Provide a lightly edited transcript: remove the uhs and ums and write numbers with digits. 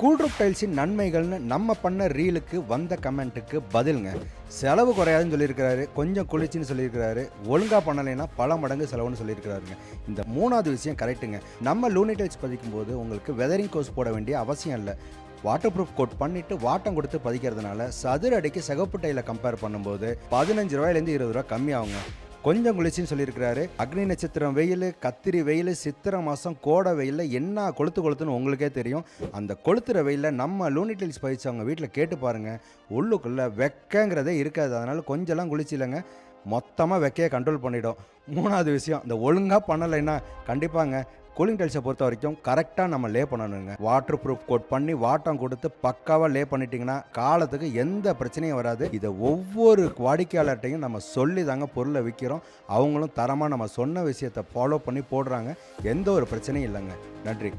கூல்ரூப் டைல்ஸின் நன்மைகள்னு நம்ம பண்ண ரீலுக்கு வந்த கமெண்ட்டுக்கு பதிலுங்க. செலவு குறையாதுன்னு சொல்லியிருக்கிறாரு, கொஞ்சம் குளிர்ச்சின்னு சொல்லியிருக்கிறாரு, ஒழுங்காக பண்ணலைன்னா பல மடங்கு செலவுன்னு சொல்லியிருக்கிறாருங்க. இந்த மூணாவது விஷயம் கரெக்டுங்க. நம்ம லூனி டைல்ஸ் பதிக்கும்போது உங்களுக்கு வெதரிங் கோர்ஸ் போட வேண்டிய அவசியம் இல்லை. வாட்டர் ப்ரூஃப் கோட் பண்ணிவிட்டு வாட்டம் கொடுத்து பதிக்கிறதுனால சதுர அடிக்கு சிகப்பு டைலை கம்பேர் பண்ணும்போது 15 ரூபாயிலேருந்து 20 ரூபா கம்மியாகுங்க. கொஞ்சம் குளிர்ச்சின்னு சொல்லியிருக்கிறாரு. அக்னி நட்சத்திரம் வெயில், கத்திரி வெயில், சித்திரை மாதம் கோடை வெயிலில் என்ன கொளுத்துன்னு உங்களுக்கே தெரியும். அந்த கொளுத்துற வெயிலில் நம்ம லூனி டைல்ஸ் பதிச்சவங்க வீட்டில் கேட்டு பாருங்கள், உள்ளுக்குள்ளே வெக்கங்கிறதே இருக்காது. அதனால் கொஞ்சம்லாம் குளிர்ச்சி இல்லைங்க, மொத்தமாக வெக்கையை கண்ட்ரோல் பண்ணிவிடும். மூணாவது விஷயம், இந்த ஒழுங்காக பண்ணலைன்னா கண்டிப்பாங்க கூலிங் டைல்ஸை பொறுத்த வரைக்கும் கரெக்டாக நம்ம லே பண்ணணுங்க. வாட்டர் ப்ரூஃப் கோட் பண்ணி வாட்டம் கொடுத்து பக்காவாக லே பண்ணிட்டீங்கன்னா காலத்துக்கு எந்த பிரச்சனையும் வராது. இதை ஒவ்வொரு வாடிக்கையாளர்கிட்டையும் நம்ம சொல்லி தாங்க பொருளை விற்கிறோம். அவங்களும் தரமாக நம்ம சொன்ன விஷயத்தை ஃபாலோ பண்ணி போடுறாங்க. எந்த ஒரு பிரச்சனையும் இல்லைங்க. நன்றி.